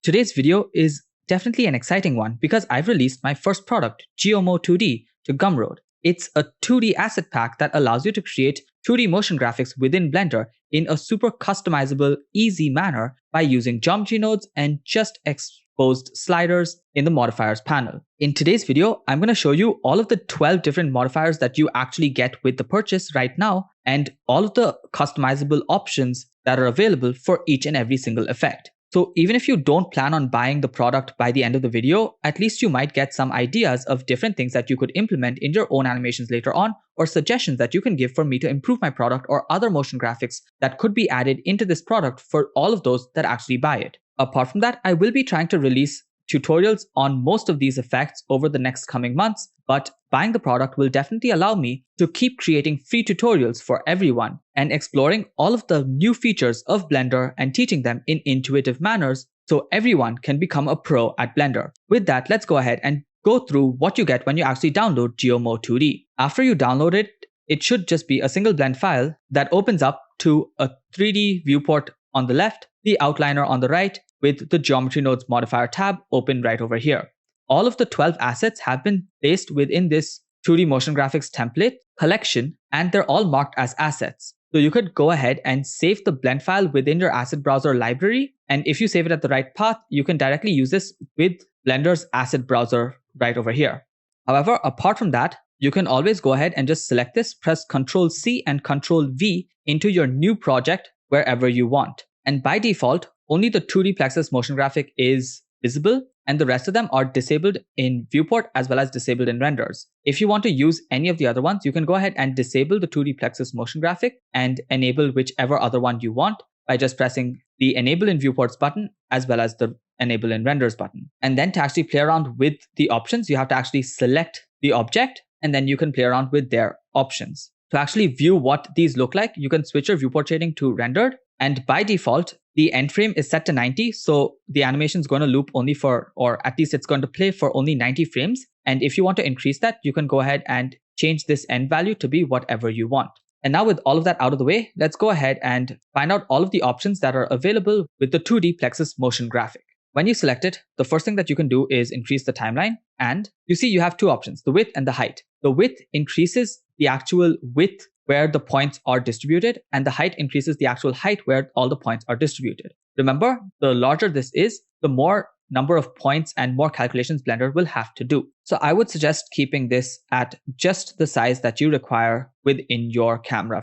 Today's video is definitely an exciting one because I've released my first product, Geo-Mo 2D, to Gumroad. It's a 2D asset pack that allows you to create 2D motion graphics within Blender in a super customizable, easy manner by using geometry nodes and just exposed sliders in the modifiers panel. In today's video, I'm going to show you all of the 12 different modifiers that you actually get with the purchase right now and all of the customizable options that are available for each and every single effect. So even if you don't plan on buying the product by the end of the video, at least you might get some ideas of different things that you could implement in your own animations later on, or suggestions that you can give for me to improve my product or other motion graphics that could be added into this product for all of those that actually buy it. Apart from that, I will be trying to release tutorials on most of these effects over the next coming months, but buying the product will definitely allow me to keep creating free tutorials for everyone and exploring all of the new features of Blender and teaching them in intuitive manners so everyone can become a pro at Blender. With that, let's go ahead and go through what you get when you actually download Geo-Mo 2D. After you download it, it should just be a single blend file that opens up to a 3D viewport on the left, the outliner on the right, with the Geometry Nodes modifier tab open right over here. All of the 12 assets have been placed within this 2D motion graphics template collection, and they're all marked as assets. So you could go ahead and save the blend file within your asset browser library, and if you save it at the right path, you can directly use this with Blender's asset browser right over here. However, apart from that, you can always go ahead and just select this, press Ctrl C and Ctrl V into your new project wherever you want. And by default, only the 2D Plexus motion graphic is visible, and the rest of them are disabled in viewport as well as disabled in renders. If you want to use any of the other ones, you can go ahead and disable the 2D Plexus motion graphic and enable whichever other one you want by just pressing the Enable in Viewports button as well as the Enable in Renders button. And then to actually play around with the options, you have to actually select the object and then you can play around with their options. To actually view what these look like, you can switch your viewport shading to rendered. And by default, the end frame is set to 90. So the animation is going to loop only for, or at least it's going to play for only 90 frames. And if you want to increase that, you can go ahead and change this end value to be whatever you want. And now with all of that out of the way, let's go ahead and find out all of the options that are available with the 2D Plexus motion graphic. When you select it, the first thing that you can do is increase the timeline. And you see you have two options, the width and the height. The width increases the actual width where the points are distributed, and the height increases the actual height where all the points are distributed. Remember, the larger this is, the more number of points and more calculations Blender will have to do. So I would suggest keeping this at just the size that you require within your camera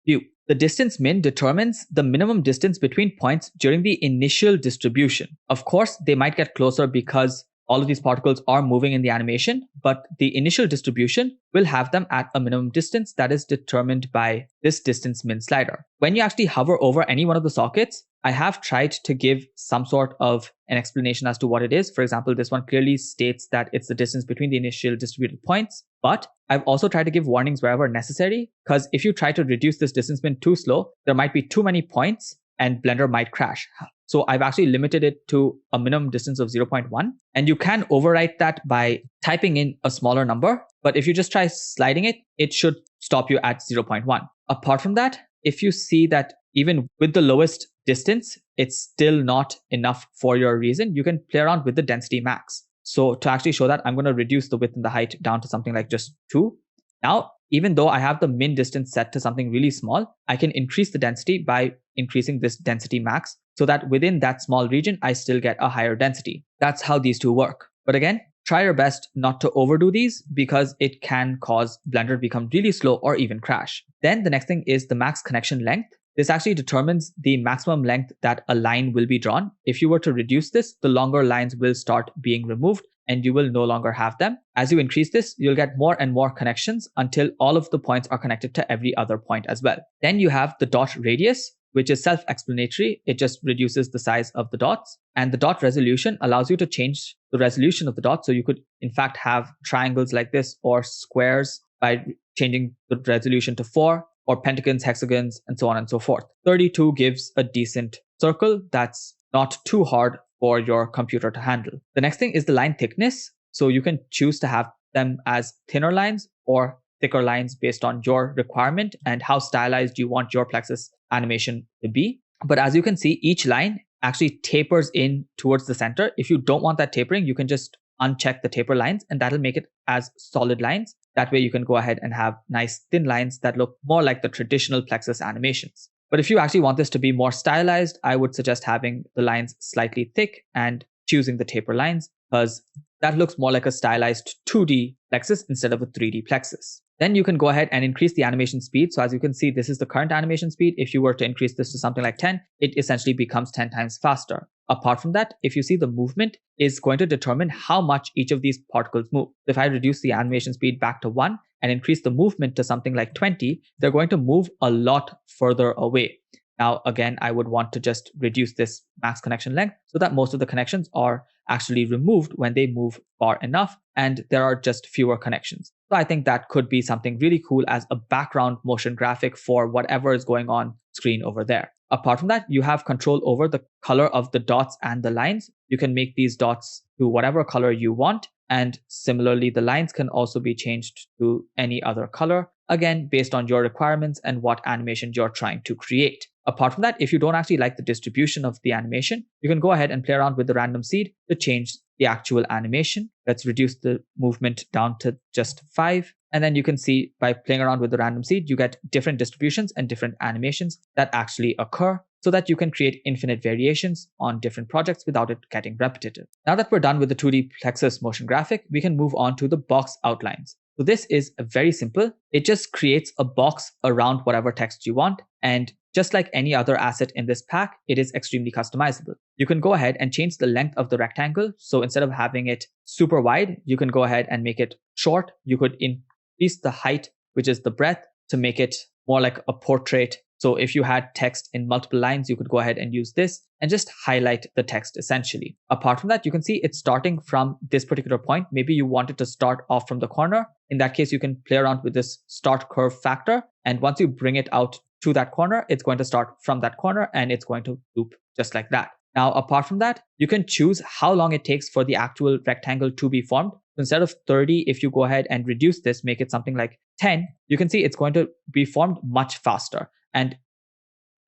view. The distance min determines the minimum distance between points during the initial distribution. Of course, they might get closer because all of these particles are moving in the animation, but the initial distribution will have them at a minimum distance that is determined by this distance min slider. When you actually hover over any one of the sockets, I have tried to give some sort of an explanation as to what it is. For example, this one clearly states that it's the distance between the initial distributed points, but I've also tried to give warnings wherever necessary, because if you try to reduce this distance min too slow, there might be too many points and Blender might crash. So I've actually limited it to a minimum distance of 0.1. And you can overwrite that by typing in a smaller number. But if you just try sliding it, it should stop you at 0.1. Apart from that, if you see that even with the lowest distance, it's still not enough for your reason, you can play around with the density max. So to actually show that, I'm going to reduce the width and the height down to something like just 2. Now, even though I have the min distance set to something really small, I can increase the density by increasing this density max so that within that small region, I still get a higher density. That's how these two work. But again, try your best not to overdo these because it can cause Blender to become really slow or even crash. Then the next thing is the max connection length. This actually determines the maximum length that a line will be drawn. If you were to reduce this, the longer lines will start being removed and you will no longer have them. As you increase this, you'll get more and more connections until all of the points are connected to every other point as well. Then you have the dot radius, which is self-explanatory. It just reduces the size of the dots. And the dot resolution allows you to change the resolution of the dots. So you could, in fact, have triangles like this or squares by changing the resolution to 4, or pentagons, hexagons, and so on and so forth. 32 gives a decent circle that's not too hard for your computer to handle. The next thing is the line thickness. So you can choose to have them as thinner lines or thicker lines based on your requirement and how stylized you want your Plexus animation to be. But as you can see, each line actually tapers in towards the center. If you don't want that tapering, you can just uncheck the taper lines and that'll make it as solid lines. That way you can go ahead and have nice thin lines that look more like the traditional Plexus animations. But if you actually want this to be more stylized, I would suggest having the lines slightly thick and choosing the taper lines, because that looks more like a stylized 2D Plexus instead of a 3D Plexus. Then you can go ahead and increase the animation speed. So as you can see, this is the current animation speed. If you were to increase this to something like 10, it essentially becomes 10 times faster. Apart from that, if you see, the movement is going to determine how much each of these particles move. If I reduce the animation speed back to 1 and increase the movement to something like 20, they're going to move a lot further away. Now, again, I would want to just reduce this max connection length so that most of the connections are actually removed when they move far enough and there are just fewer connections. So I think that could be something really cool as a background motion graphic for whatever is going on screen over there. Apart from that, you have control over the color of the dots and the lines. You can make these dots to whatever color you want. And similarly, the lines can also be changed to any other color, again, based on your requirements and what animation you're trying to create. Apart from that, if you don't actually like the distribution of the animation, you can go ahead and play around with the random seed to change the actual animation. Let's reduce the movement down to just 5. And then you can see by playing around with the random seed, you get different distributions and different animations that actually occur so that you can create infinite variations on different projects without it getting repetitive. Now that we're done with the 2D Plexus motion graphic, we can move on to the box outlines. So this is very simple. It just creates a box around whatever text you want. And just like any other asset in this pack, it is extremely customizable. You can go ahead and change the length of the rectangle. So instead of having it super wide, you can go ahead and make it short. You could increase the height, which is the breadth, to make it more like a portrait. So if you had text in multiple lines, you could go ahead and use this and just highlight the text essentially. Apart from that, you can see it's starting from this particular point. Maybe you want it to start off from the corner. In that case, you can play around with this start curve factor. And once you bring it out to that corner, it's going to start from that corner and it's going to loop just like that. Now, apart from that, you can choose how long it takes for the actual rectangle to be formed. Instead of 30, if you go ahead and reduce this, make it something like 10, you can see it's going to be formed much faster. And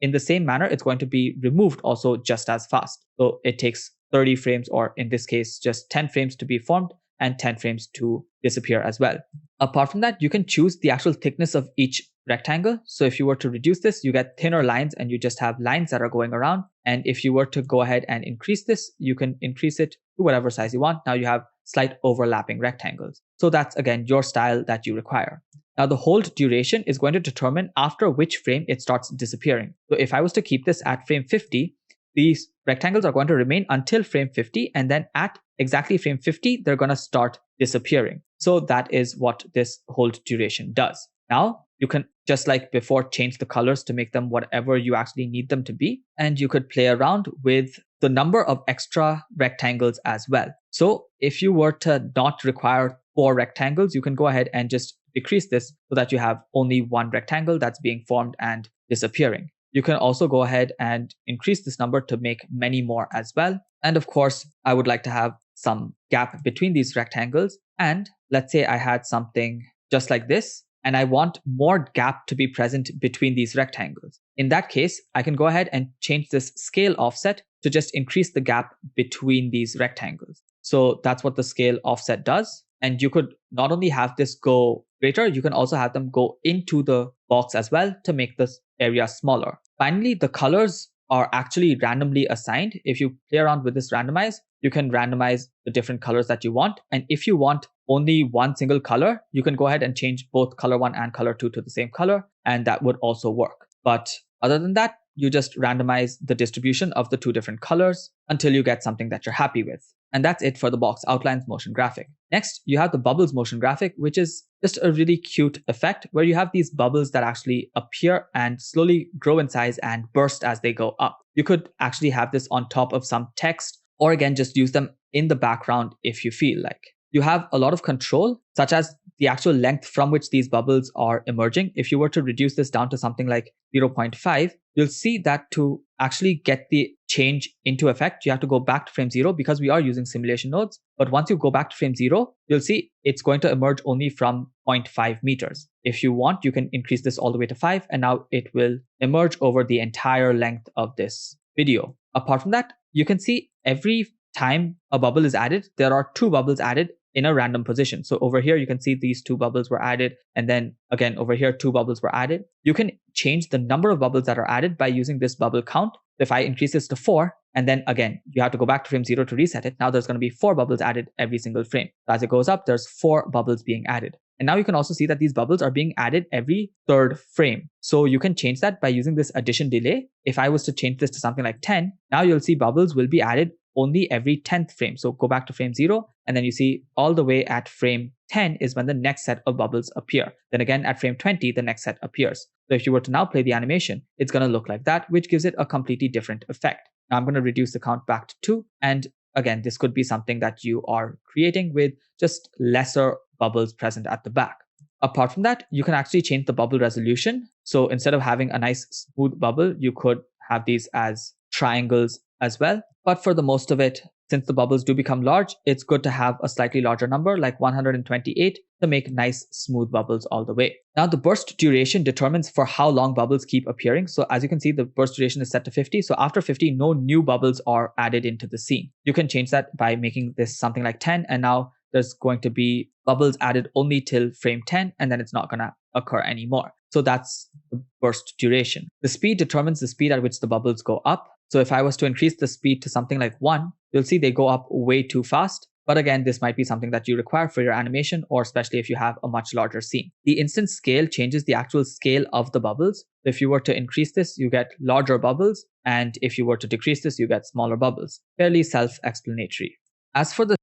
in the same manner, it's going to be removed also just as fast. So it takes 30 frames, or in this case, just 10 frames to be formed and 10 frames to disappear as well. Apart from that, you can choose the actual thickness of each rectangle. So if you were to reduce this, you get thinner lines and you just have lines that are going around. And if you were to go ahead and increase this, you can increase it to whatever size you want. Now you have slight overlapping rectangles. So that's, again, your style that you require. Now the hold duration is going to determine after which frame it starts disappearing. So if I was to keep this at frame 50, these rectangles are going to remain until frame 50, and then at exactly frame 50, they're going to start disappearing. So that is what this hold duration does. Now you can, just like before, change the colors to make them whatever you actually need them to be. And you could play around with the number of extra rectangles as well. So if you were to not require 4 rectangles, you can go ahead and just decrease this so that you have only 1 rectangle that's being formed and disappearing. You can also go ahead and increase this number to make many more as well. And of course, I would like to have some gap between these rectangles. And let's say I had something just like this, and I want more gap to be present between these rectangles. In that case, I can go ahead and change this scale offset to just increase the gap between these rectangles. So that's what the scale offset does. And you could not only have this go greater, you can also have them go into the box as well to make this area smaller. Finally, the colors are actually randomly assigned. If you play around with this randomize, you can randomize the different colors that you want. And if you want only one single color, you can go ahead and change both color 1 and color 2 to the same color, and that would also work. But other than that, you just randomize the distribution of the 2 different colors until you get something that you're happy with. And that's it for the box outlines motion graphic. Next, you have the bubbles motion graphic, which is just a really cute effect where you have these bubbles that actually appear and slowly grow in size and burst as they go up. You could actually have this on top of some text, or again, just use them in the background if you feel like. You have a lot of control, such as the actual length from which these bubbles are emerging. If you were to reduce this down to something like 0.5, you'll see that to actually get the change into effect, you have to go back to frame 0 because we are using simulation nodes. But once you go back to frame 0, you'll see it's going to emerge only from 0.5 meters. If you want, you can increase this all the way to 5, and now it will emerge over the entire length of this video. Apart from that, you can see every time a bubble is added, there are 2 bubbles added in a random position. So over here, you can see these 2 bubbles were added. And then again, over here, 2 bubbles were added. You can change the number of bubbles that are added by using this bubble count. If I increase this to 4, and then again, you have to go back to frame 0 to reset it. Now there's going to be 4 bubbles added every single frame. As it goes up, there's 4 bubbles being added. And now you can also see that these bubbles are being added every 3rd frame. So you can change that by using this addition delay. If I was to change this to something like 10, now you'll see bubbles will be added only every 10th frame. So go back to frame 0, and then you see all the way at frame 10 is when the next set of bubbles appear. Then again at frame 20, the next set appears. So if you were to now play the animation, it's going to look like that, which gives it a completely different effect. Now I'm going to reduce the count back to 2. And again, this could be something that you are creating with just lesser bubbles present at the back. Apart from that, you can actually change the bubble resolution. So instead of having a nice smooth bubble, you could have these as triangles as well. But for the most of it, since the bubbles do become large, it's good to have a slightly larger number like 128 to make nice smooth bubbles all the way. Now the burst duration determines for how long bubbles keep appearing. So as you can see, the burst duration is set to 50. So after 50, no new bubbles are added into the scene. You can change that by making this something like 10. And now there's going to be bubbles added only till frame 10, and then it's not going to occur anymore. So that's the burst duration. The speed determines the speed at which the bubbles go up. So if I was to increase the speed to something like 1, you'll see they go up way too fast. But again, this might be something that you require for your animation, or especially if you have a much larger scene. The instance scale changes the actual scale of the bubbles. If you were to increase this, you get larger bubbles. And if you were to decrease this, you get smaller bubbles. Fairly self-explanatory. As for the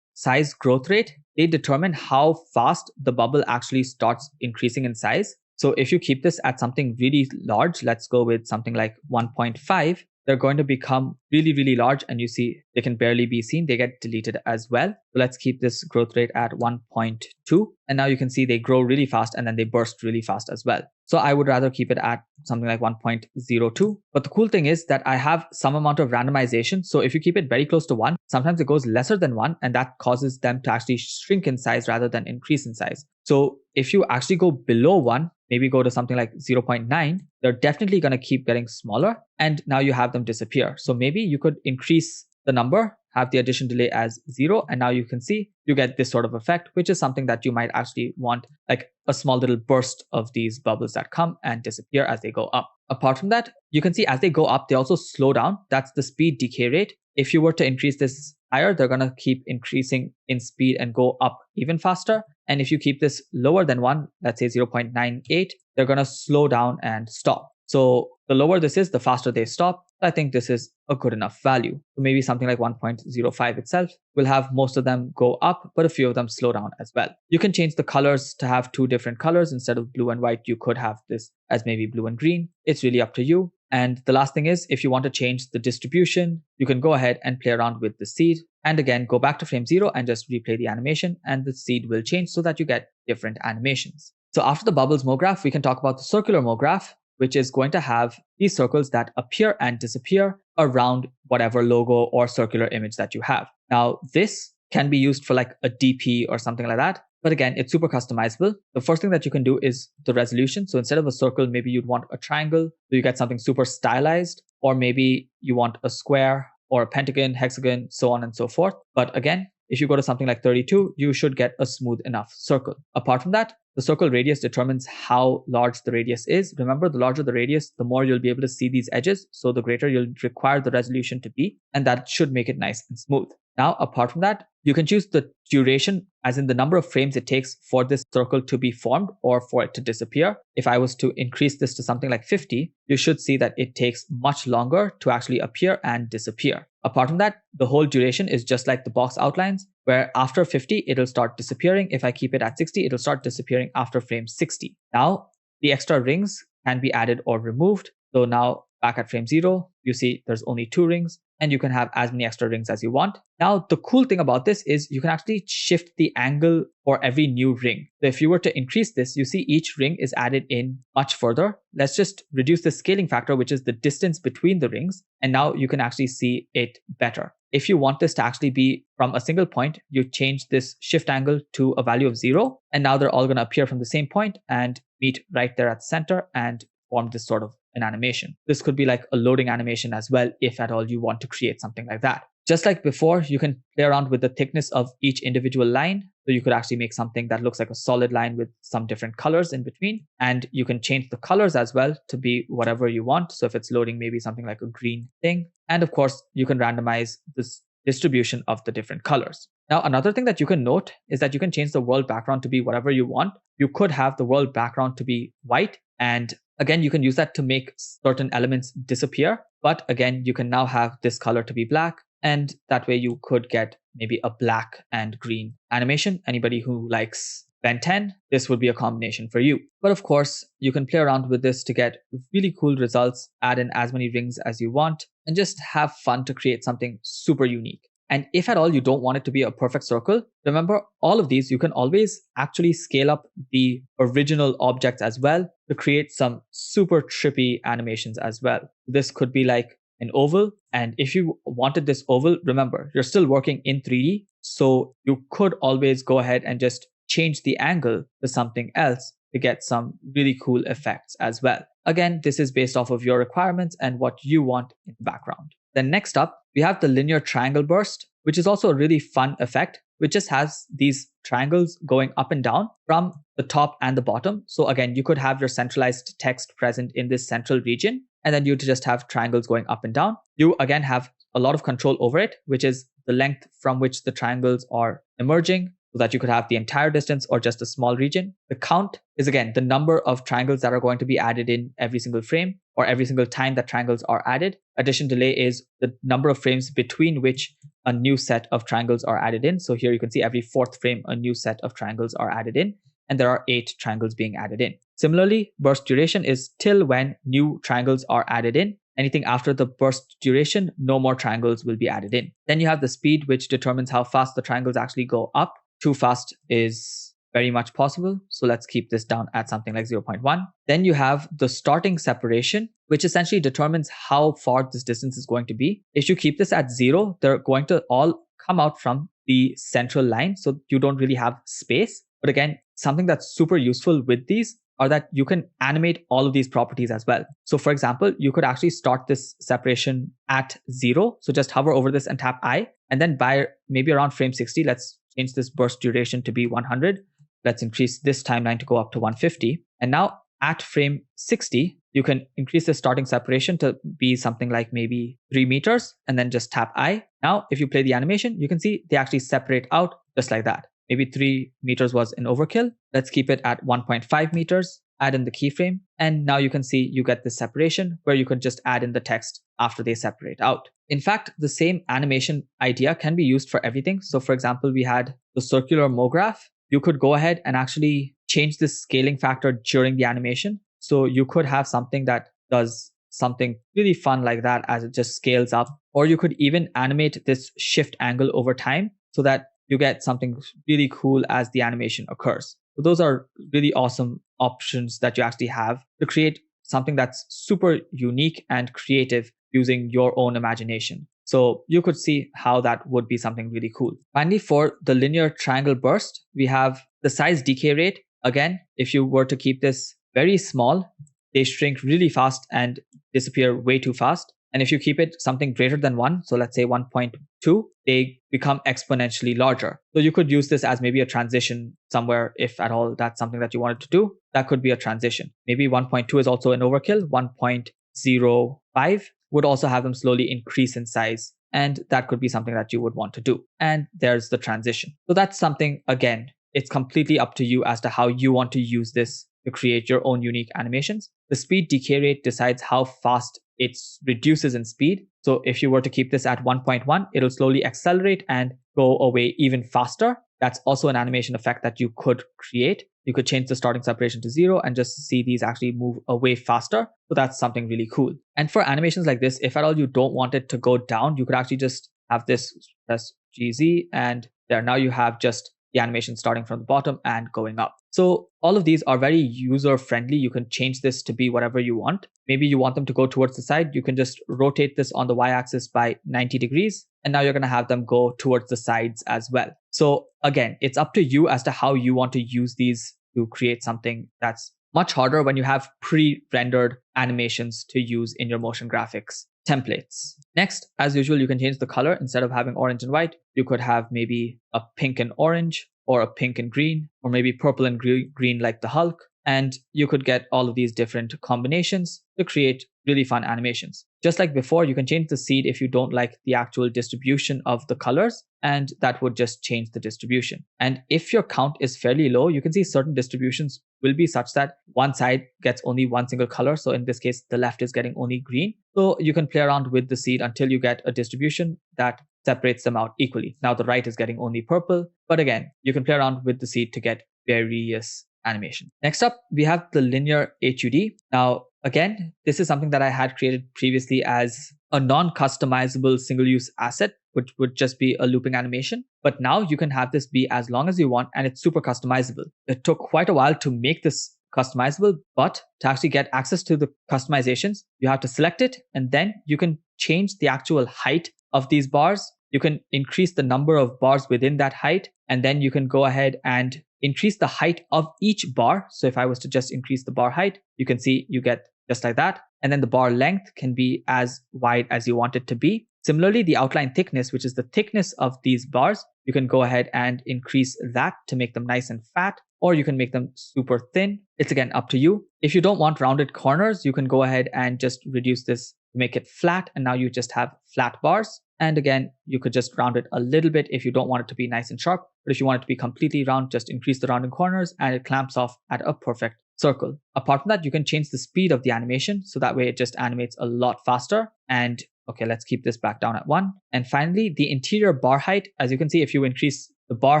size growth rate, they determine how fast the bubble actually starts increasing in size. So if you keep this at something really large, let's go with something like 1.5, they're going to become really, really large, and you see they can barely be seen. They get deleted as well. So let's keep this growth rate at 1.2. And now you can see they grow really fast and then they burst really fast as well. So I would rather keep it at something like 1.02. But the cool thing is that I have some amount of randomization. So if you keep it very close to 1, sometimes it goes lesser than 1, and that causes them to actually shrink in size rather than increase in size. So if you actually go below 1, maybe go to something like 0.9, they're definitely going to keep getting smaller, and now you have them disappear. So maybe you could increase the number, have the addition delay as 0, and now you can see you get this sort of effect, which is something that you might actually want, like a small little burst of these bubbles that come and disappear as they go up. Apart from that, you can see as they go up, they also slow down. That's the speed decay rate. If you were to increase this higher, they're going to keep increasing in speed and go up even faster. And if you keep this lower than 1, let's say 0.98, they're going to slow down and stop. So the lower this is, the faster they stop. I think this is a good enough value. So maybe something like 1.05 itself will have most of them go up, but a few of them slow down as well. You can change the colors to have 2 different colors. Instead of blue and white, you could have this as maybe blue and green. It's really up to you. And the last thing is, if you want to change the distribution, you can go ahead and play around with the seed. And again, go back to frame 0 and just replay the animation, and the seed will change so that you get different animations. So after the bubbles Mo graph, we can talk about the circular Mo graph, which is going to have these circles that appear and disappear around whatever logo or circular image that you have. Now, this can be used for like a DP or something like that. But again, it's super customizable. The first thing that you can do is the resolution. So instead of a circle, maybe you'd want a triangle. So you get something super stylized, or maybe you want a square or a pentagon, hexagon, so on and so forth. But again, if you go to something like 32, you should get a smooth enough circle. Apart from that, the circle radius determines how large the radius is. Remember, the larger the radius, the more you'll be able to see these edges. So the greater you'll require the resolution to be, and that should make it nice and smooth. Now, apart from that, you can choose the duration, as in the number of frames it takes for this circle to be formed or for it to disappear. If I was to increase this to something like 50, you should see that it takes much longer to actually appear and disappear. Apart from that, the whole duration is just like the box outlines, where after 50, it'll start disappearing. If I keep it at 60, it'll start disappearing after frame 60. Now, the extra rings can be added or removed. So now back at frame 0, you see there's only 2 rings, and you can have as many extra rings as you want. Now, the cool thing about this is you can actually shift the angle for every new ring. So if you were to increase this, you see each ring is added in much further. Let's just reduce the scaling factor, which is the distance between the rings. And now you can actually see it better. If you want this to actually be from a single point, you change this shift angle to a value of 0. And now they're all going to appear from the same point and meet right there at the center and form this sort of an animation. This could be like a loading animation as well, if at all you want to create something like that. Just like before, you can play around with the thickness of each individual line. So you could actually make something that looks like a solid line with some different colors in between. And you can change the colors as well to be whatever you want. So if it's loading maybe something like a green thing. And of course, you can randomize this distribution of the different colors. Now, another thing that you can note is that you can change the world background to be whatever you want. You could have the world background to be white. And again, you can use that to make certain elements disappear. But again, you can now have this color to be black. And that way you could get maybe a black and green animation. Anybody who likes Ben 10, this would be a combination for you. But of course, you can play around with this to get really cool results, add in as many rings as you want, and just have fun to create something super unique. And if at all you don't want it to be a perfect circle, remember all of these, you can always actually scale up the original objects as well to create some super trippy animations as well. This could be like an oval. And if you wanted this oval, remember, you're still working in 3D. So you could always go ahead and just change the angle to something else to get some really cool effects as well. Again, this is based off of your requirements and what you want in the background. Then next up, we have the linear triangle burst, which is also a really fun effect, which just has these triangles going up and down from the top and the bottom. So again, you could have your centralized text present in this central region, and then you just have triangles going up and down. You again have a lot of control over it, which is the length from which the triangles are emerging, so that you could have the entire distance or just a small region. The count is again the number of triangles that are going to be added in every single frame or every single time that triangles are added. Addition delay is the number of frames between which a new set of triangles are added in. So here you can see every fourth frame, a new set of triangles are added in, and there are 8 triangles being added in. Similarly, burst duration is till when new triangles are added in. Anything after the burst duration, no more triangles will be added in. Then you have the speed, which determines how fast the triangles actually go up. Too fast is very much possible. So let's keep this down at something like 0.1. Then you have the starting separation, which essentially determines how far this distance is going to be. If you keep this at 0, they're going to all come out from the central line. So you don't really have space. But again, something that's super useful with these are that you can animate all of these properties as well. So for example, you could actually start this separation at 0. So just hover over this and tap I. And then by maybe around frame 60, let's change this burst duration to be 100. Let's increase this timeline to go up to 150. And now at frame 60, you can increase the starting separation to be something like maybe 3 meters and then just tap I. Now, if you play the animation, you can see they actually separate out just like that. Maybe 3 meters was an overkill. Let's keep it at 1.5 meters, add in the keyframe. And now you can see you get this separation where you can just add in the text after they separate out. In fact, the same animation idea can be used for everything. So for example, we had the circular MoGraph. You could go ahead and actually change this scaling factor during the animation. So you could have something that does something really fun like that as it just scales up. Or you could even animate this shift angle over time so that you get something really cool as the animation occurs. So those are really awesome options that you actually have to create something that's super unique and creative using your own imagination. So you could see how that would be something really cool. Finally, for the linear triangle burst, we have the size decay rate. Again, if you were to keep this very small, they shrink really fast and disappear way too fast. And if you keep it something greater than 1, so let's say 1.2, they become exponentially larger. So you could use this as maybe a transition somewhere, if at all that's something that you wanted to do. That could be a transition. Maybe 1.2 is also an overkill. 1.05 would also have them slowly increase in size. And that could be something that you would want to do. And there's the transition. So that's something, again, it's completely up to you as to how you want to use this to create your own unique animations. The speed decay rate decides how fast it reduces in speed. So if you were to keep this at 1.1, it'll slowly accelerate and go away even faster. That's also an animation effect that you could create. You could change the starting separation to 0 and just see these actually move away faster. So that's something really cool. And for animations like this, if at all you don't want it to go down, you could actually just have this press GZ and there. Now you have just the animation starting from the bottom and going up. So all of these are very user friendly. You can change this to be whatever you want. Maybe you want them to go towards the side. You can just rotate this on the y-axis by 90 degrees. And now you're going to have them go towards the sides as well. So again, it's up to you as to how you want to use these to create something that's much harder when you have pre-rendered animations to use in your motion graphics templates. Next, as usual, you can change the color. Instead of having orange and white, you could have maybe a pink and orange, or a pink and green, or maybe purple and green like the Hulk. And you could get all of these different combinations to create really fun animations. Just like before, you can change the seed if you don't like the actual distribution of the colors, and that would just change the distribution. And if your count is fairly low, you can see certain distributions will be such that one side gets only one single color. So in this case, the left is getting only green. So you can play around with the seed until you get a distribution that separates them out equally. Now the right is getting only purple, but again, you can play around with the seed to get various animation. Next up, we have the linear HUD. Now, again, this is something that I had created previously as a non-customizable single-use asset, which would just be a looping animation. But now you can have this be as long as you want, and it's super customizable. It took quite a while to make this customizable, but to actually get access to the customizations, you have to select it, and then you can change the actual height of these bars. You can increase the number of bars within that height, and then you can go ahead and increase the height of each bar. So if I was to just increase the bar height, you can see you get just like that. And then the bar length can be as wide as you want it to be. Similarly, the outline thickness, which is the thickness of these bars, you can go ahead and increase that to make them nice and fat, or you can make them super thin. It's again up to you. If you don't want rounded corners, you can go ahead and just reduce this to make it flat. And now you just have flat bars. And again, you could just round it a little bit if you don't want it to be nice and sharp. But if you want it to be completely round, just increase the rounding corners and it clamps off at a perfect circle. Apart from that, you can change the speed of the animation. So that way it just animates a lot faster. And okay, let's keep this back down at 1. And finally, the interior bar height. As you can see, if you increase the bar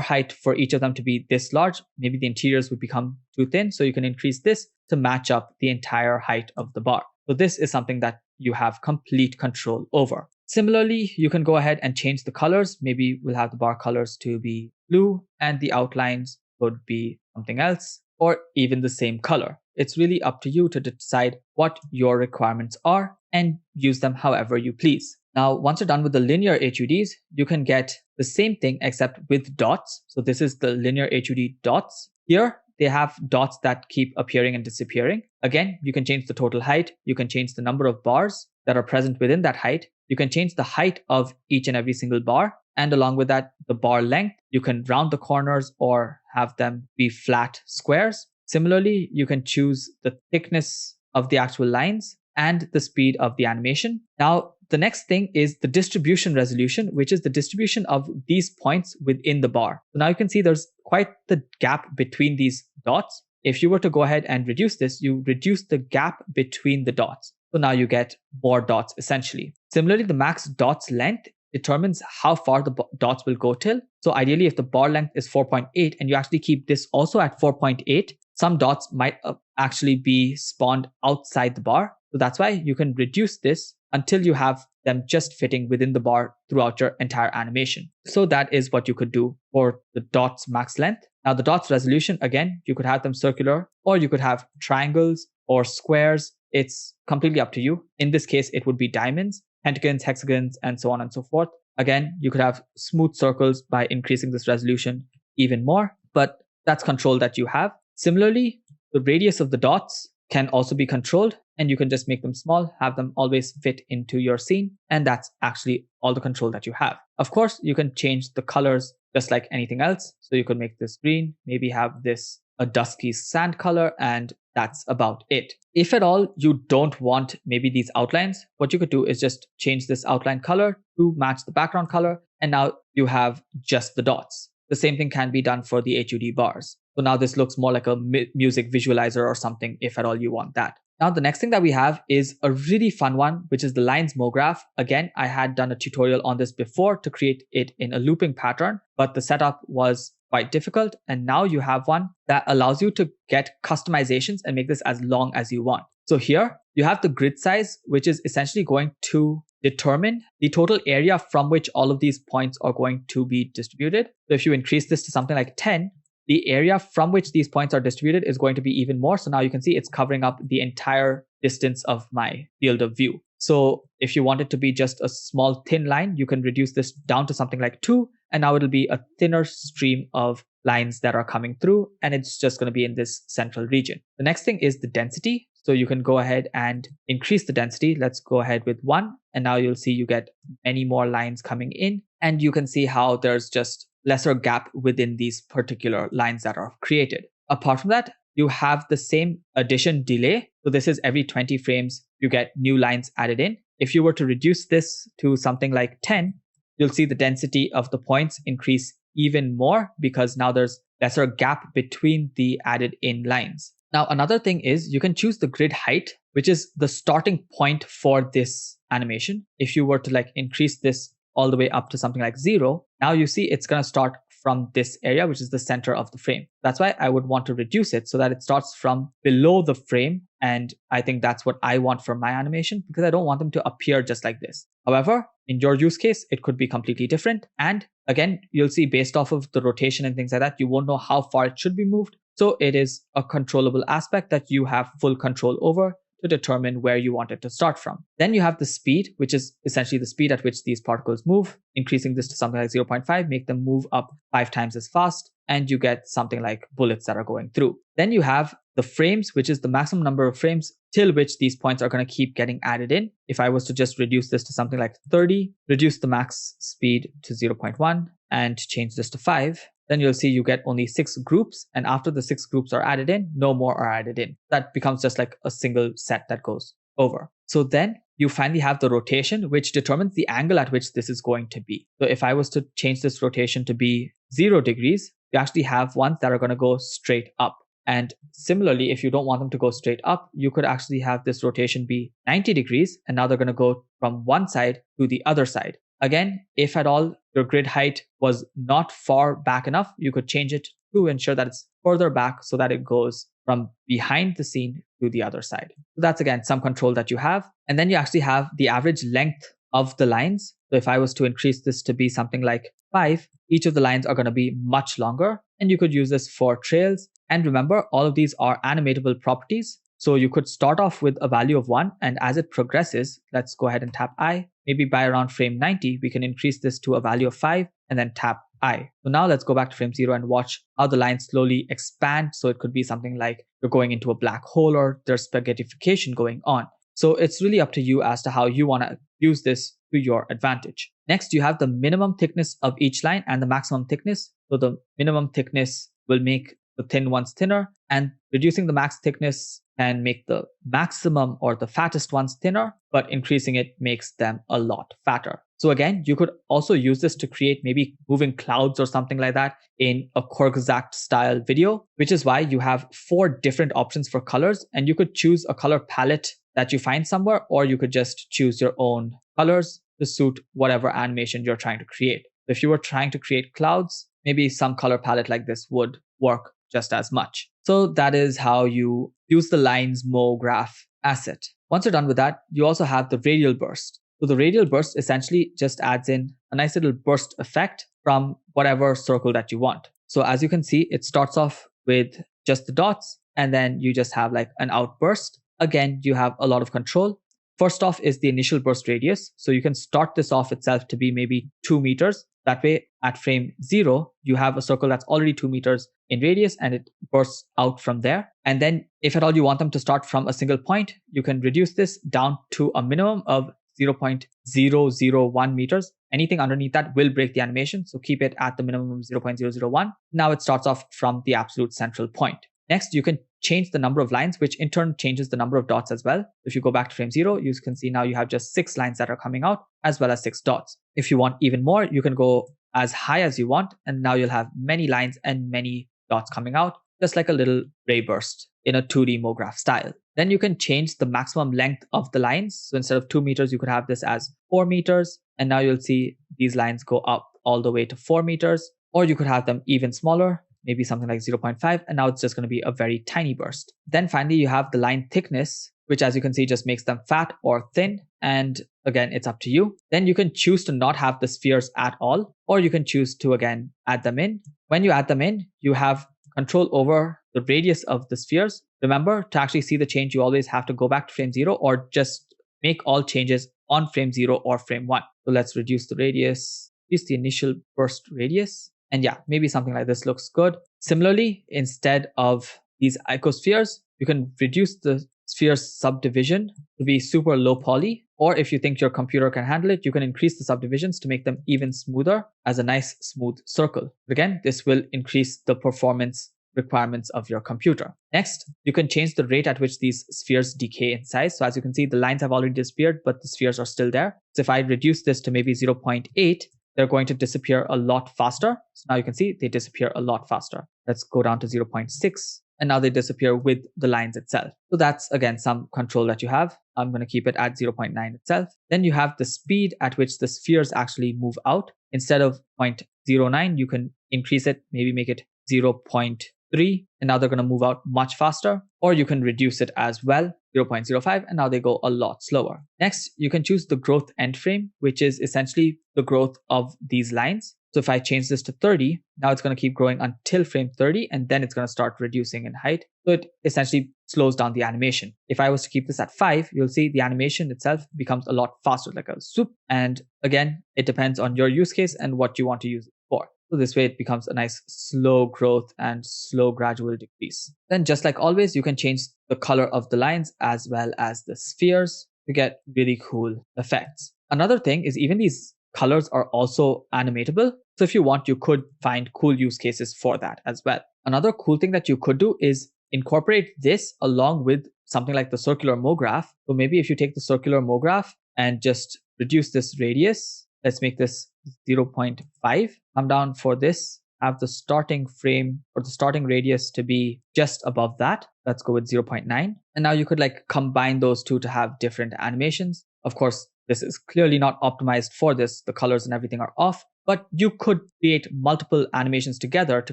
height for each of them to be this large, maybe the interiors would become too thin. So you can increase this to match up the entire height of the bar. So this is something that you have complete control over. Similarly, you can go ahead and change the colors. Maybe we'll have the bar colors to be blue and the outlines would be something else, or even the same color. It's really up to you to decide what your requirements are and use them however you please. Now, once you're done with the linear HUDs, you can get the same thing except with dots. So this is the linear HUD dots. Here, they have dots that keep appearing and disappearing. Again, you can change the total height. You can change the number of bars that are present within that height. You can change the height of each and every single bar. And along with that, the bar length, you can round the corners or have them be flat squares. Similarly, you can choose the thickness of the actual lines and the speed of the animation. Now, the next thing is the distribution resolution, which is the distribution of these points within the bar. So now you can see there's quite the gap between these dots. If you were to go ahead and reduce this, you reduce the gap between the dots. So now you get more dots essentially. Similarly, the max dots length determines how far the dots will go till. So ideally, if the bar length is 4.8 and you actually keep this also at 4.8, some dots might actually be spawned outside the bar. So that's why you can reduce this until you have them just fitting within the bar throughout your entire animation. So that is what you could do for the dots max length. Now the dots resolution, again, you could have them circular or you could have triangles or squares. It's completely up to you. In this case, it would be diamonds, pentagons, hexagons, and so on and so forth. Again, you could have smooth circles by increasing this resolution even more, but that's control that you have. Similarly, the radius of the dots can also be controlled, and you can just make them small, have them always fit into your scene, and that's actually all the control that you have. Of course, you can change the colors just like anything else. So you could make this green, maybe have this a dusky sand color, and that's about it. If at all you don't want maybe these outlines, what you could do is just change this outline color to match the background color, and now you have just the dots. The same thing can be done for the HUD bars. So now this looks more like a music visualizer or something, if at all you want that. Now, the next thing that we have is a really fun one, which is the lines MoGraph. Again, I had done a tutorial on this before to create it in a looping pattern, but the setup was quite difficult. And now you have one that allows you to get customizations and make this as long as you want. So here you have the grid size, which is essentially going to determine the total area from which all of these points are going to be distributed. So if you increase this to something like 10, the area from which these points are distributed is going to be even more. So now you can see it's covering up the entire distance of my field of view. So if you want it to be just a small thin line, you can reduce this down to something like 2. And now it'll be a thinner stream of lines that are coming through, and it's just going to be in this central region. The next thing is the density. So you can go ahead and increase the density. Let's go ahead with 1. And now you'll see you get many more lines coming in. And you can see how there's just lesser gap within these particular lines that are created. Apart from that, you have the same addition delay. So this is every 20 frames, you get new lines added in. If you were to reduce this to something like 10, you'll see the density of the points increase even more because now there's lesser gap between the added in lines. Now, another thing is you can choose the grid height, which is the starting point for this animation. If you were to like increase this all the way up to something like 0, now you see it's going to start from this area, which is the center of the frame. That's why I would want to reduce it so that it starts from below the frame. And I think that's what I want for my animation because I don't want them to appear just like this. However, in your use case, it could be completely different. And again, you'll see based off of the rotation and things like that, you won't know how far it should be moved. So it is a controllable aspect that you have full control over to determine where you want it to start from. Then you have the speed, which is essentially the speed at which these particles move. Increasing this to something like 0.5, make them move up 5 times as fast, and you get something like bullets that are going through. Then you have the frames, which is the maximum number of frames till which these points are going to keep getting added in. If I was to just reduce this to something like 30, reduce the max speed to 0.1, and change this to 5, then you'll see you get only 6 groups. And after the 6 groups are added in, no more are added in. That becomes just like a single set that goes over. So then you finally have the rotation, which determines the angle at which this is going to be. So if I was to change this rotation to be 0 degrees, you actually have ones that are going to go straight up. And similarly, if you don't want them to go straight up, you could actually have this rotation be 90 degrees. And now they're going to go from one side to the other side. Again, if at all your grid height was not far back enough, you could change it to ensure that it's further back so that it goes from behind the scene to the other side. So that's again some control that you have. And then you actually have the average length of the lines. So if I was to increase this to be something like 5, each of the lines are going to be much longer. And you could use this for trails. And remember, all of these are animatable properties. So you could start off with a value of 1, and as it progresses, let's go ahead and tap I. Maybe by around frame 90, we can increase this to a value of 5 and then tap I. So now let's go back to frame 0 and watch how the lines slowly expand. So it could be something like you're going into a black hole or there's spaghettification going on. So it's really up to you as to how you want to use this to your advantage. Next, you have the minimum thickness of each line and the maximum thickness. So the minimum thickness will make the thin ones thinner, and reducing the max thickness can make the maximum or the fattest ones thinner, but increasing it makes them a lot fatter. So again, you could also use this to create maybe moving clouds or something like that in a Corkzact style video, which is why you have 4 different options for colors, and you could choose a color palette that you find somewhere, or you could just choose your own colors to suit whatever animation you're trying to create. If you were trying to create clouds, maybe some color palette like this would work just as much. So that is how you use the lines Mo graph asset. Once you're done with that, you also have the radial burst. So the radial burst essentially just adds in a nice little burst effect from whatever circle that you want. So as you can see, it starts off with just the dots, and then you just have like an outburst. Again, you have a lot of control. First off is the initial burst radius. So you can start this off itself to be maybe 2 meters. That way, at frame 0, you have a circle that's already 2 meters in radius and it bursts out from there. And then if at all you want them to start from a single point, you can reduce this down to a minimum of 0.001 meters. Anything underneath that will break the animation. So keep it at the minimum of 0.001. Now it starts off from the absolute central point. Next, you can change the number of lines, which in turn changes the number of dots as well. If you go back to frame 0, you can see now you have just 6 lines that are coming out as well as 6 dots. If you want even more, you can go as high as you want. And now you'll have many lines and many dots coming out, just like a little ray burst in a 2D MoGraph style. Then you can change the maximum length of the lines. So instead of 2 meters, you could have this as 4 meters. And now you'll see these lines go up all the way to 4 meters. Or you could have them even smaller, maybe something like 0.5. And now it's just going to be a very tiny burst. Then finally, you have the line thickness, which as you can see, just makes them fat or thin. And again, it's up to you. Then you can choose to not have the spheres at all, or you can choose to, again, add them in. When you add them in, you have control over the radius of the spheres. Remember, to actually see the change, you always have to go back to frame 0 or just make all changes on frame 0 or frame 1. So let's reduce the radius, reduce the initial burst radius. And yeah, maybe something like this looks good. Similarly, instead of these icospheres, you can reduce the sphere's subdivision to be super low poly. Or if you think your computer can handle it, you can increase the subdivisions to make them even smoother as a nice smooth circle. Again, this will increase the performance requirements of your computer. Next, you can change the rate at which these spheres decay in size. So as you can see, the lines have already disappeared, but the spheres are still there. So if I reduce this to maybe 0.8, they're going to disappear a lot faster. So now you can see they disappear a lot faster. Let's go down to 0.6. And now they disappear with the lines itself. So that's, again, some control that you have. I'm going to keep it at 0.9 itself. Then you have the speed at which the spheres actually move out. Instead of 0.09, you can increase it, maybe make it 0.3, and now they're going to move out much faster. Or you can reduce it as well, 0.05, and now they go a lot slower. Next, you can choose the growth end frame, which is essentially the growth of these lines. So if I change this to 30, now it's going to keep growing until frame 30, and then it's going to start reducing in height. So it essentially slows down the animation. If I was to keep this at 5, you'll see the animation itself becomes a lot faster, like a swoop. And again, it depends on your use case and what you want to use it for. So this way it becomes a nice slow growth and slow gradual decrease. Then just like always, you can change the color of the lines as well as the spheres to get really cool effects. Another thing is even these colors are also animatable. So if you want, you could find cool use cases for that as well. Another cool thing that you could do is incorporate this along with something like the circular Mo graph. So maybe if you take the circular Mo graph and just reduce this radius, let's make this 0.5. Come down for this, have the starting frame or the starting radius to be just above that. Let's go with 0.9. And now you could like combine those two to have different animations. Of course, this is clearly not optimized for this. The colors and everything are off, but you could create multiple animations together to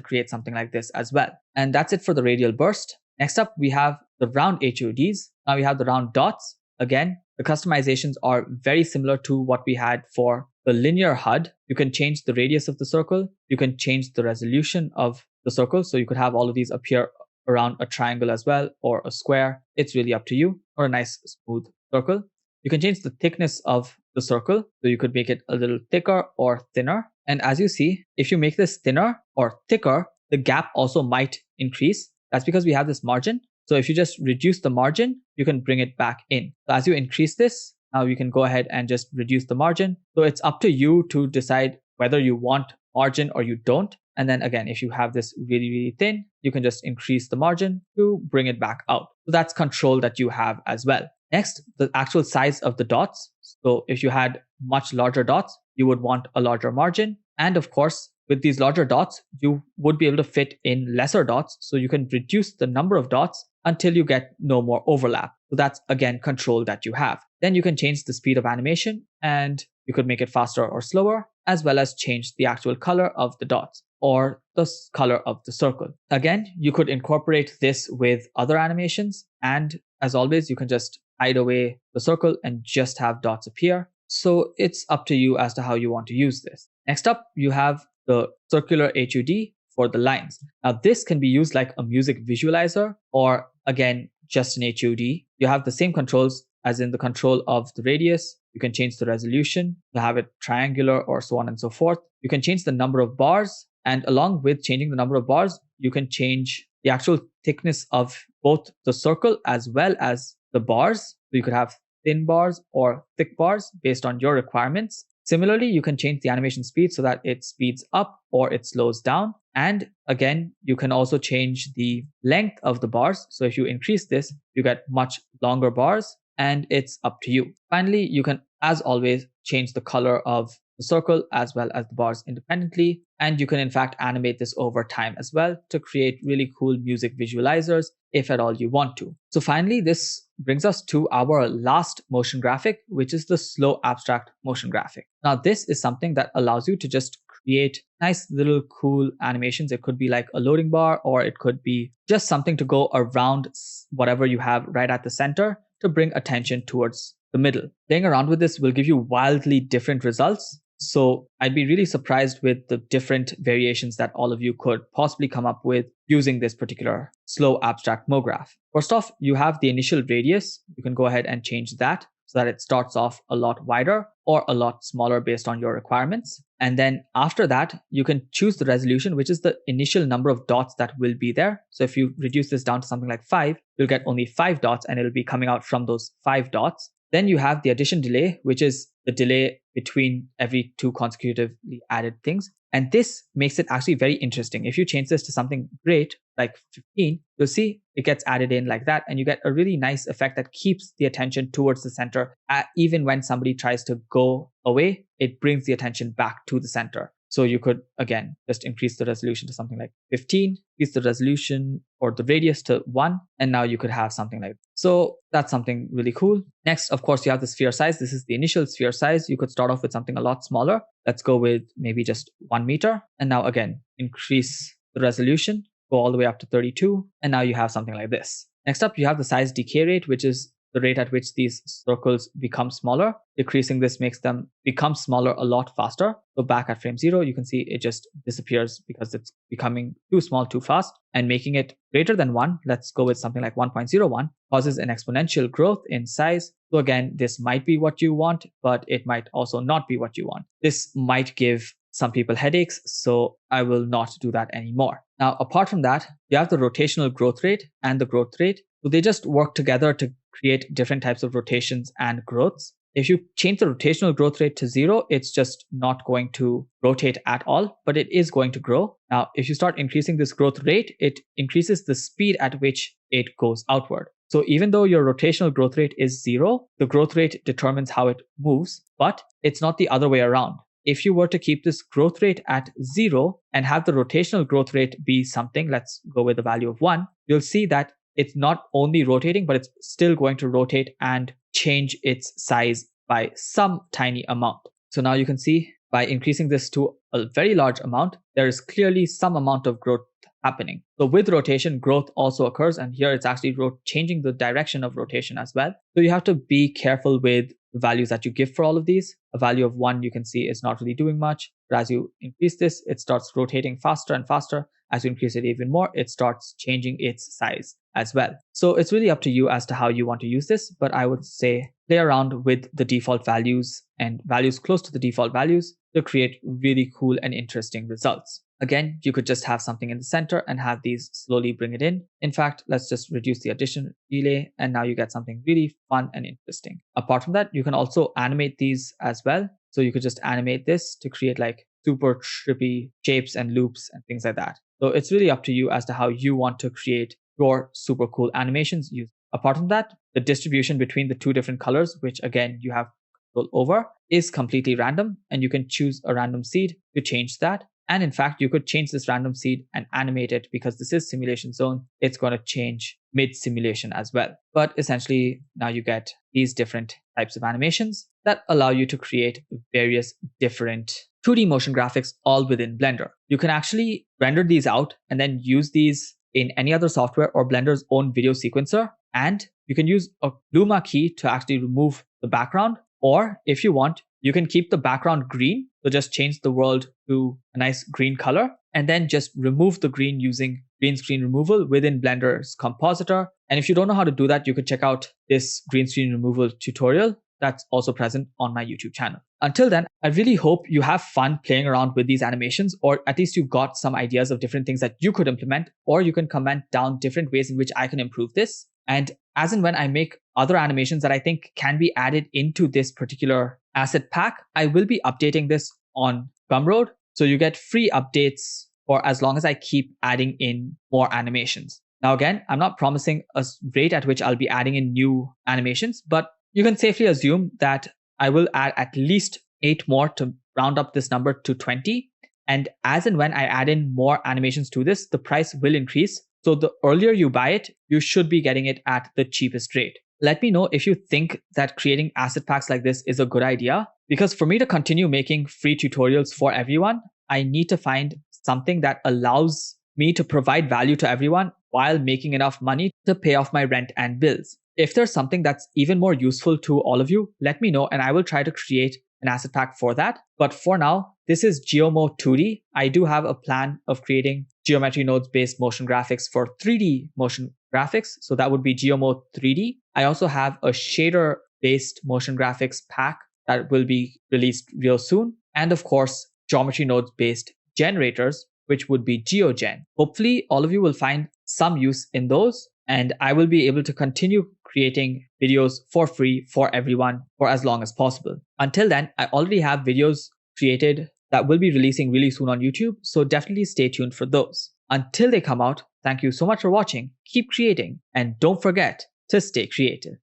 create something like this as well. And that's it for the radial burst. Next up, we have the round HUDs. Now we have the round dots. Again, the customizations are very similar to what we had for the linear HUD. You can change the radius of the circle. You can change the resolution of the circle. So you could have all of these appear around a triangle as well, or a square. It's really up to you, or a nice smooth circle. You can change the thickness of the circle. So you could make it a little thicker or thinner. And as you see, if you make this thinner or thicker, the gap also might increase. That's because we have this margin. So if you just reduce the margin, you can bring it back in. So as you increase this, now you can go ahead and just reduce the margin. So it's up to you to decide whether you want margin or you don't. And then again, if you have this really, really thin, you can just increase the margin to bring it back out. So that's control that you have as well. Next, the actual size of the dots. So if you had much larger dots, you would want a larger margin. And of course, with these larger dots, you would be able to fit in lesser dots. So you can reduce the number of dots until you get no more overlap. So that's, again, control that you have. Then you can change the speed of animation, and you could make it faster or slower, as well as change the actual color of the dots or the color of the circle. Again, you could incorporate this with other animations. And as always, you can just hide away the circle and just have dots appear. So it's up to you as to how you want to use this. Next up, you have the circular HUD for the lines. Now this can be used like a music visualizer, or again, just an HUD. You have the same controls as in the control of the radius. You can change the resolution to have it triangular or so on and so forth. You can change the number of bars, and along with changing the number of bars, you can change the actual thickness of both the circle as well as the bars. So you could have thin bars or thick bars based on your requirements. Similarly, you can change the animation speed so that it speeds up or it slows down. And again, you can also change the length of the bars. So if you increase this, you get much longer bars, and it's up to you. Finally, you can, as always, change the color of the circle as well as the bars independently. And you can in fact animate this over time as well to create really cool music visualizers if at all you want to. So finally, this brings us to our last motion graphic, which is the slow abstract motion graphic. Now, this is something that allows you to just create nice little cool animations. It could be like a loading bar, or it could be just something to go around whatever you have right at the center to bring attention towards the middle. Playing around with this will give you wildly different results. So I'd be really surprised with the different variations that all of you could possibly come up with using this particular slow abstract Mo graph. First off, you have the initial radius. You can go ahead and change that. so that it starts off a lot wider or a lot smaller based on your requirements. And then after that, you can choose the resolution, which is the initial number of dots that will be there. So if you reduce this down to something like 5, you'll get only 5 dots and it'll be coming out from those 5 dots. Then you have the addition delay, which is the delay between every 2 consecutively added things. And this makes it actually very interesting. If you change this to something great, like 15, you'll see it gets added in like that. And you get a really nice effect that keeps the attention towards the center. Even when somebody tries to go away, it brings the attention back to the center. So you could, again, just increase the resolution to something like 15, increase the resolution or the radius to 1, and now you could have something like that. So that's something really cool. Next, of course, you have the sphere size. This is the initial sphere size. You could start off with something a lot smaller. Let's go with maybe just 1 meter. And now again, increase the resolution, go all the way up to 32. And now you have something like this. Next up, you have the size decay rate, which is the rate at which these circles become smaller. Decreasing this makes them become smaller a lot faster. So back at frame 0, you can see it just disappears because it's becoming too small too fast. And making it greater than 1, let's go with something like 1.01, causes an exponential growth in size. So again, this might be what you want, but it might also not be what you want. This might give some people headaches, so I will not do that anymore. Now, apart from that, you have the rotational growth rate and the growth rate. So they just work together to create different types of rotations and growths. If you change the rotational growth rate to 0, it's just not going to rotate at all, but it is going to grow. Now, if you start increasing this growth rate, it increases the speed at which it goes outward. So even though your rotational growth rate is 0, the growth rate determines how it moves, but it's not the other way around. If you were to keep this growth rate at 0 and have the rotational growth rate be something, let's go with the value of 1, you'll see that it's not only rotating, but it's still going to rotate and change its size by some tiny amount. So now you can see by increasing this to a very large amount, there is clearly some amount of growth happening. So with rotation, growth also occurs, and here it's actually changing the direction of rotation as well. So you have to be careful with the values that you give for all of these. A value of 1 you can see is not really doing much, but as you increase this, it starts rotating faster and faster. As you increase it even more, it starts changing its size as well. So it's really up to you as to how you want to use this, but I would say play around with the default values and values close to the default values to create really cool and interesting results. Again, you could just have something in the center and have these slowly bring it in. In fact, let's just reduce the addition delay, and now you get something really fun and interesting. Apart from that, you can also animate these as well. So you could just animate this to create like super trippy shapes and loops and things like that. So it's really up to you as to how you want to create your super cool animations. Apart from that, the distribution between the 2 different colors, which again you have control over, is completely random, and you can choose a random seed to change that. And in fact, you could change this random seed and animate it because this is simulation zone. It's going to change mid simulation as well. But essentially, now you get these different types of animations that allow you to create various different 2D motion graphics all within Blender. You can actually render these out and then use these in any other software or Blender's own video sequencer. And you can use a Luma key to actually remove the background. Or if you want, you can keep the background green. So just change the world to a nice green color and then just remove the green using green screen removal within Blender's compositor. And if you don't know how to do that, you could check out this green screen removal tutorial that's also present on my YouTube channel. Until then, I really hope you have fun playing around with these animations, or at least you got some ideas of different things that you could implement, or you can comment down different ways in which I can improve this. And as and when I make other animations that I think can be added into this particular asset pack, I will be updating this on Gumroad. So you get free updates for as long as I keep adding in more animations. Now, again, I'm not promising a rate at which I'll be adding in new animations, but you can safely assume that I will add at least 8 more to round up this number to 20. And as and when I add in more animations to this, the price will increase. So the earlier you buy it, you should be getting it at the cheapest rate. Let me know if you think that creating asset packs like this is a good idea, because for me to continue making free tutorials for everyone, I need to find something that allows me to provide value to everyone while making enough money to pay off my rent and bills. If there's something that's even more useful to all of you, let me know and I will try to create an asset pack for that. But for now, this is Geo-Mo 2D. I do have a plan of creating geometry nodes based motion graphics for 3D motion graphics. So that would be Geo-Mo 3D. I also have a shader based motion graphics pack that will be released real soon. And of course, geometry nodes based generators, which would be GeoGen. Hopefully, all of you will find some use in those, and I will be able to continue creating videos for free for everyone for as long as possible. Until then, I already have videos created that will be releasing really soon on YouTube, so definitely stay tuned for those. Until they come out, thank you so much for watching, keep creating, and don't forget to stay creative.